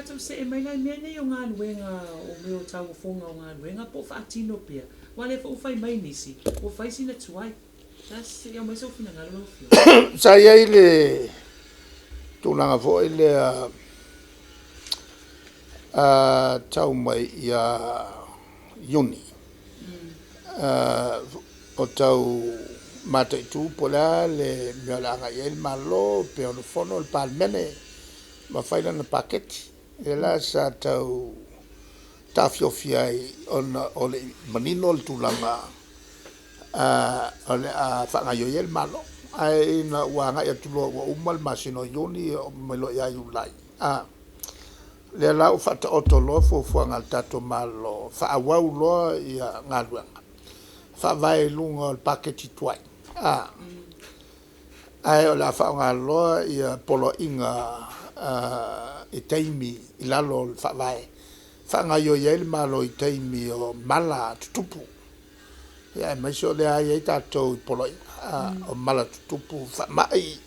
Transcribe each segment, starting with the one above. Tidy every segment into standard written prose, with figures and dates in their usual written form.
tu se mai nai mea nei o ngā luenga o meo tau o fonga o ngā luenga po whaatino pia. Wale fa ufai mai nisi, o fai sina tuai. Tas ia mai so fina ngā lua fio. Sa ia ile tūnanga fo ile tau mai ia Iuni. O tau mata i tū pola le mea langa ia il malo pe o le fono il palmene ma whaina na paketi. E la sa tau tawhiofia o le manino le tūlanga o le whangaio ia il malo. Ai na wanga ia tulo wa umal masino Iuni o melo ia iulai. Le la u fata oto lo fo fuanga al tato malo whaawau loa ia ngaluanga. Whawai lunga o paketi tuai. Ai o la whaonga loa ia polo inga i teimi i lalo o whawai. Whangaio ia il malo i teimi o mala tutupu. Ia mai so le ai tatou i polo inga o mala tutupu whamai.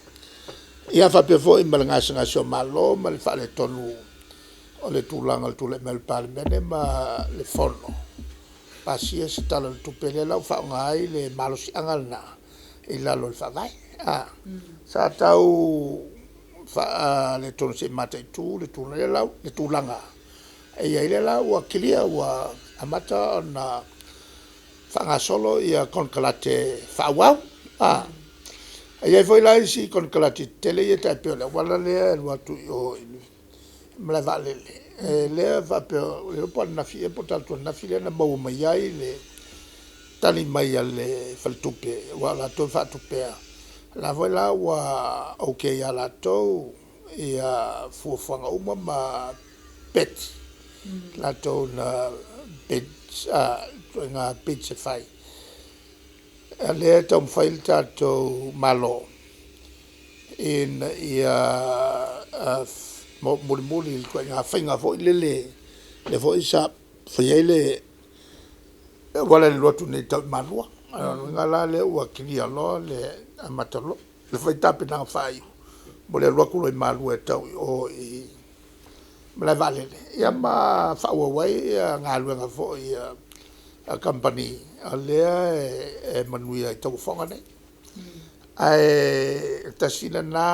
Ia whapefo i malangasa o malo ma le whale tonu o le tūlanga le tūle mel palemene ma le fono. Pasia se tala le tupele lau whaonga ai le malosi angalna i lalo le whawai. Sa tau le tono se mata i tū, le tūna le lau, le tūlanga. E ia ile lau a kilia ua amata o na whanga solo ia konkalate whawau. E ia foi lai si konkalate tele ia tai peo le wala lea e watu i o mla valele. Le va pe le po na fi e po tanto na fi le na mo mai ai le tali mai le faltupe wala to fa tupe la vola wa okay ala to ia fu fanga uma ma pet la to na pet nga pet se fai le to fail to malo in ia muli ko nga fainga fo le fo isa fo ile wala le lotu ne tau manua nga la le wa kilia lo le amatalo le fo tape na fai mo le loku lo malu e tau o i mala vale ya ma fa wai nga lu nga fo a company ale e manuia i tau fonga ne ai tasina na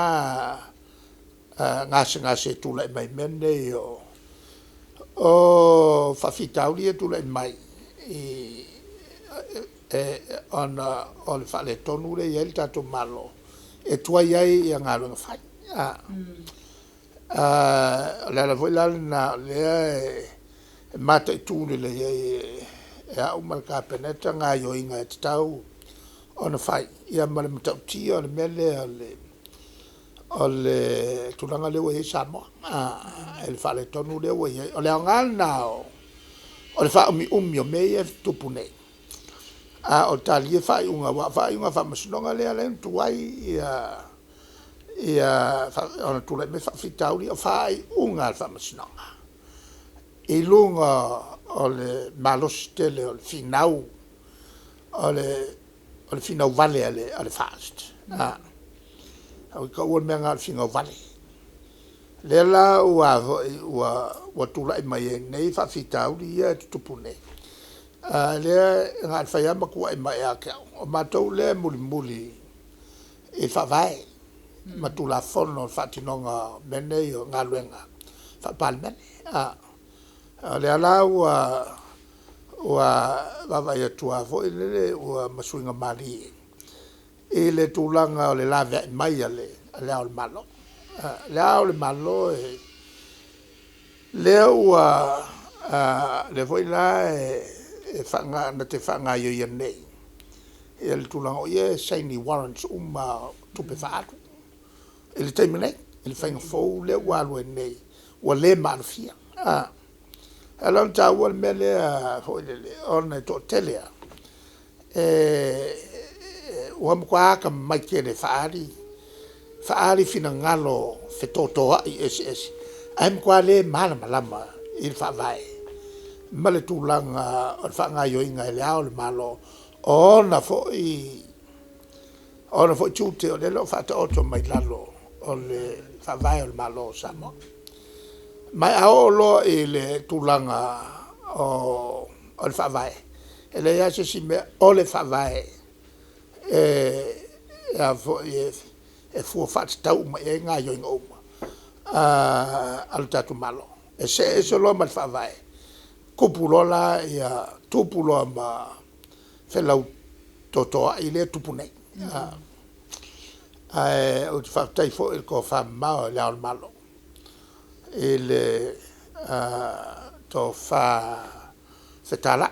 ngase tula mai mende o fafitauli e tula mai on fa le tonu le el tato malo e tua ai nga lo fai la voila na le mata tu le e a umal ka peneta nga yo inga tau on fai ia mal mata ti on mele o le tulanga le we samo el fa le tonu le we o le ngal nao o le fa mi o me e tupune o tali fa unga fa masnonga le ale tuai ia fa on tu le me fa fitauli o fa unga fa masnonga e lunga o le malos tele o finau o le finau vale ale fast au ka ua mea ngā whinga vale. Le la ua tula i mai e nei whawhitauri ia tutupune. Le ngā whaiama kua i mai a kea. O mātou le muli e whawai. Matula whono whatinonga mene i o ngā luenga. Whapal mene. Le la ua wawai atua fo i lele ua masuinga mari e le tūlanga o le lawe mai ale o le malo. Lea o le malo lea ua le foi la na te whanga i ia nei. E le tūlanga o ia saini warrants tupe whaatu. E le teime nei, e le whainga fau lea ua alua nei. Ua le marufia. Alam ta ua le mea lea foi le ona to telea. Ua mkwa ka mai kere whaari fina ngalo whetotoa i SS. Ai mkwa le malama i le whawai. Male tūlanga o le whaanga yoinga i le ao le malo. Ona fo tūte o le lo whata oto mai lalo o le whawai o le malo o Samoa. mai ao lo e le tulanga o le whawai. E le ia se si me o le whawai a fo e fua whaatitau ma e ngā yo inga uma. Alu tatu malo. E se lo ma le whawai. Kupulola ia tupuloa ma whelau totoa i le tupu nei. O te whaktai fo il ko whamao le ao malo. I le to whetala.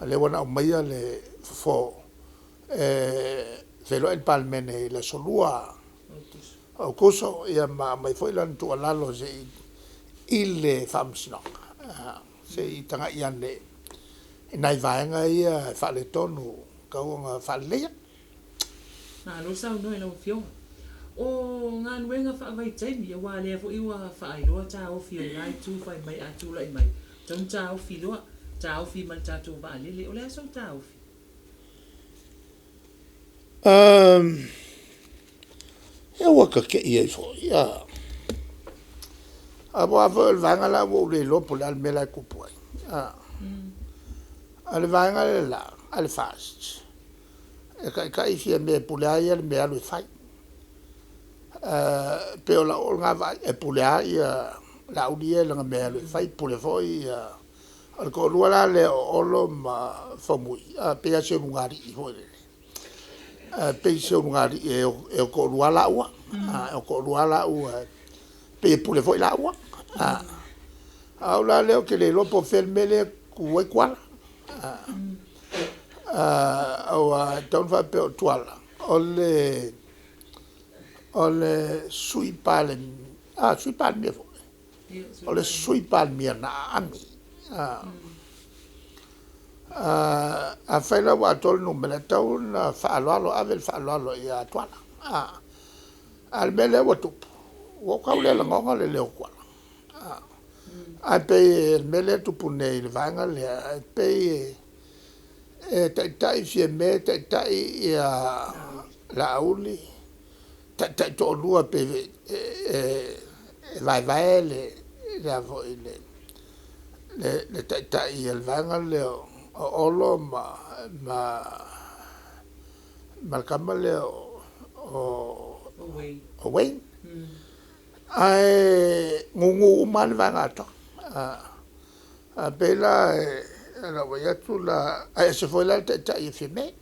Le wana o maia le fo whelo el palmene i le solua o kuso ia mai fo ilan tu alalo se i le whamsinonga. Se i tanga i ane nai vaenga ia whale tonu kaunga whale lea. Nā lo sau no e lau fionga. O ngā nuenga whaavai taimi a wālea fo iwa whaailoa tā ofi o ngai tū whai mai a tūlai mai. Taun tā ofi loa, tā ofi man tātou waalele. O lea sau tā ofi? E waka ke ia fo, ia. Apo afo el vanga la wo le lopo le almela kupuai. Ale vanga le la, ale fast. E ka isi me pulai ale me alu fai. Pe o la o ngā vai e pulai la ulie la me alu fai pule foi al ko luala le olo ma famui. Pe a se ngari i foi. Pe se ngari e ko luala ua. E ko luala ua. Pe pule foi la ua. Aula leo ke le lopo fermele ku e kwala. Awa taun fa pe o tuala. Ole sui pale mia fo. Ole sui pale mia na ami. A faila wa tol numela taun fa alo avel fa alo ia tuala. Al mele wa tupu. Wo kaule la ngonga le leo kwala. A pe mele tupu nei le vanga le a pe tai fie me tai ia la auli tai to lua pe vai le avo le tai il vanga le olo ma kama le o wei ai ngungu man vanga to a bela la waya tu la se foi la tai fie me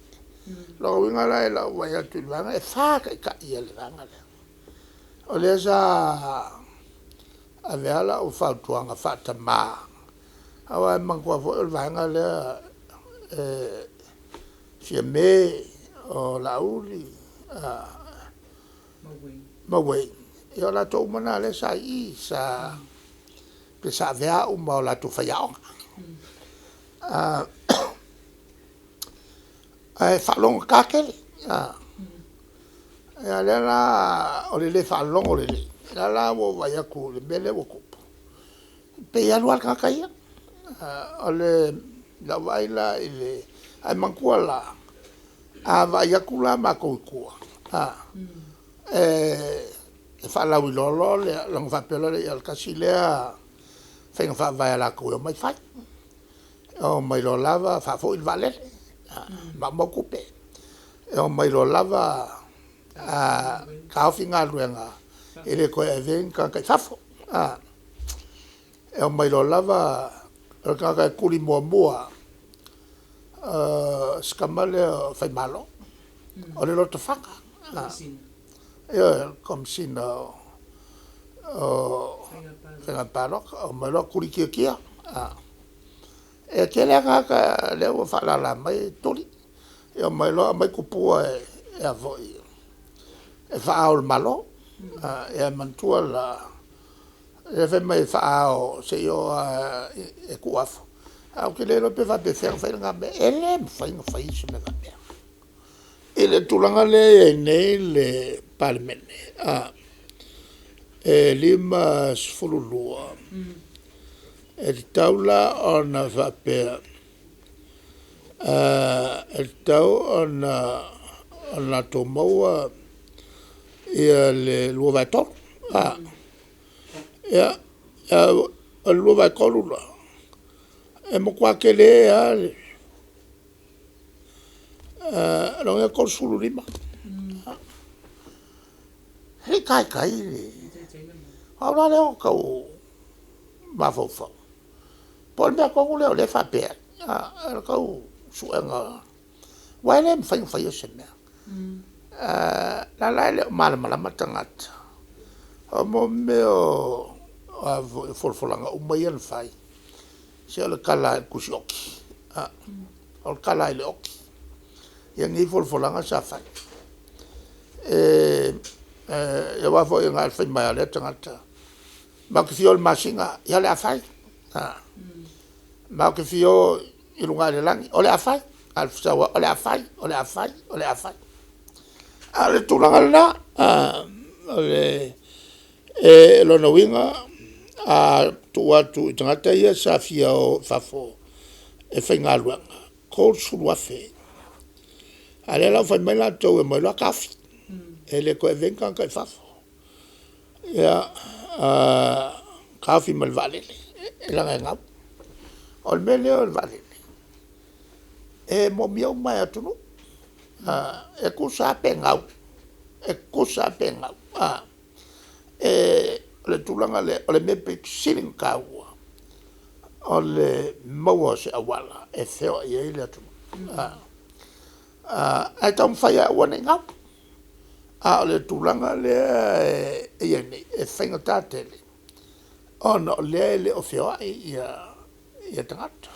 la winga la waya tu vanga e fa ka ia le vanga le o le sa a veala o fa tuanga fa ta ma awa mangwa vo le vanga le fie me o la uli ma wei io la to mana le sa i sa pe sa vea o ma la tu fa ya ai fa long ka ke ya la o le fa long o le la wo va ya ku le bele wo ku pe ya lo ka ka ya o le la vai la ile ai manku la a va ya ku la ma ko ku fa la wi lo le long fa pe lo le al kasilea fa fa va la ku mai fa o mai lo lava fa fo il vale ma mo kupe o mai lo lava ka finga luenga ele ko even ka fa fo o mai lo lava ka kuli mo skamale fa malo o le lo to fa comme si no fa palo o mai lo kuli kia e ke le ka le o fa la mai toli e mai lo mai ku pu e a voi e fa o malo e mantua la e fe mai fa o se io e ku afo au ke le lo pe va pe fer fa nga me ele fa se me va be ele tulanga le nei le palmene e lima sfululua el taula ona vapea el tau ona tomoa ia le luavato ia lua vai kolula e mo kwa ke le ale lo ya ko sulu lima he kai ora le o ko ma fo fo pol me ko le fa pe ko su nga wai le fa yo se me la le mal matangat mo me o folfolanga o mai al fai se le kala kusioki o kala le oki yang ni folfolanga sa fai ya wa fo yang al fai mai le tangata ma ke fiol masinga ya le afai ma ke fio ilunga le lang ole afai al sawa ole afai ale tulanga na ole lo no winga tu tangata ia sa fia o fafo e whainga luanga ko surua fe ale la fa mai la to e mai la kafi ele ko e venga ka fafo ya kafi mal vale e la nga ol mele ol vale e mo mio mai atunu e ku sa pengau le tulanga le mepe siling kaua o le maua se awala e feo i eile atu ai tam faya wane ngau le tulanga le e whainga tātele ono le o feo i tangata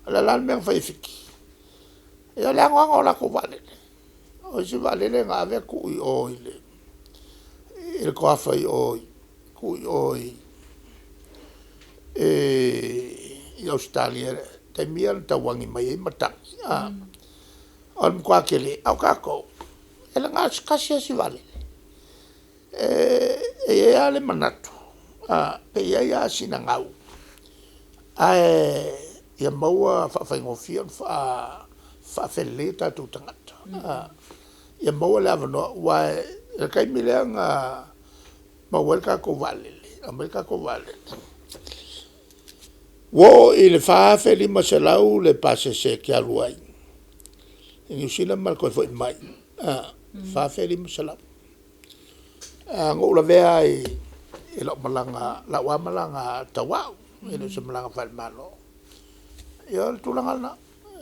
le lan mea whai whiki e o le angoanga o lako valele o si valele ngā vea kui o ile il ko fa oi i Australia te mia ta wangi mai mata on kwa kele au ka ko ele nga skasi si vale ale manatu pe ya sina ngau ia maua fa ngofia fa feleta tu tangata ia maua lava no wa kai milenga ma welka ko vale amerika ko vale wo il fa feli masalau le passe se ki aluai ni sila mal ko foi mai fa feli masalau ngo la vea e lo malanga la wa malanga tawa ele se malanga fa malo yo tulanga na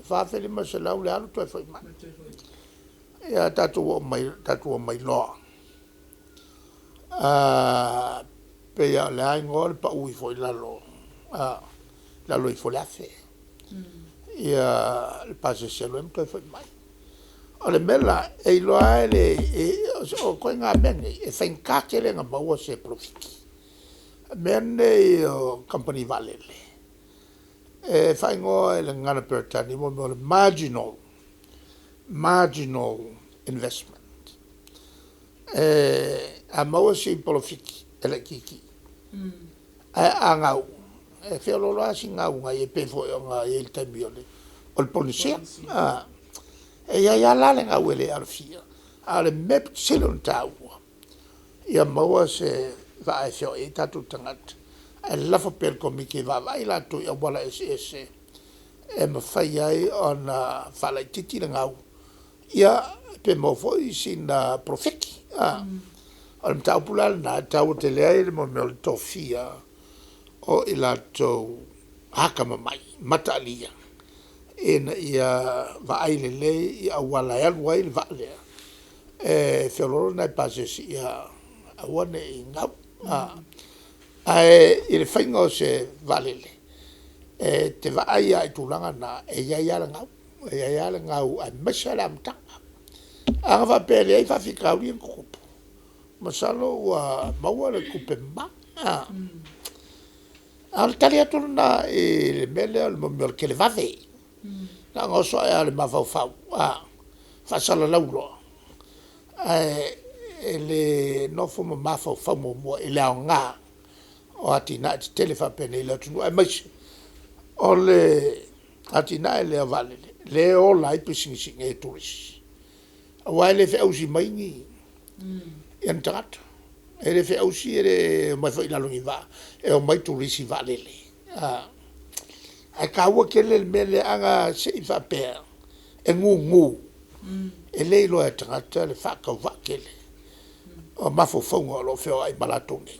fa feli masalau le alu to foi mai ya tatu mai lo pe ya la ngol pa ui foi la lo il faut la faire ya le passe se lo to foi mai ole mela e lo ale o ko nga ben e fin ka ke le nga ba se profiti men o company valele e fa ngo le nga per tani mo marginal investment a maua si profiti ele kiki a ngau e fe lo la si ngau nga e pe fo nga e il tambiole ol polisia e ya la le ngau ele arfia ale mep silon taua ia maua se va e fio e tatu tangat e la fo per komi ke va vai la tu e wala ese e ma fai ai ona fala titi le ngau ia pe mo foi sin profeti al tau pulal na tau te lea mo me tofia o ilato haka mai matalia en ia va ai le ia wala ya wai va le feloro na pase ia awane inga il faingo se valele te va ai ai tulanga na ia ngau a masalam ta ava pele ai fa ficar ali ko masalo wa maua le kupe ma al talia tuna e mele al momel ke le vave na ngoso al ma fa fa sala laulo ele no fo ma fa mo ele nga o atina telefa pene le tunu ai mas ole atina ele vale le o lai pising sing e turis wale fe ausi mai ni en trat e le fe ausi e le mai foi la lungi va e o mai tu risi va lele a ka wa ke le mele anga se I fa pe e ngu e le lo e trata le fa ka va ke le o ma fo fo lo fe ai balatongi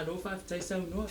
lo fa tai sau no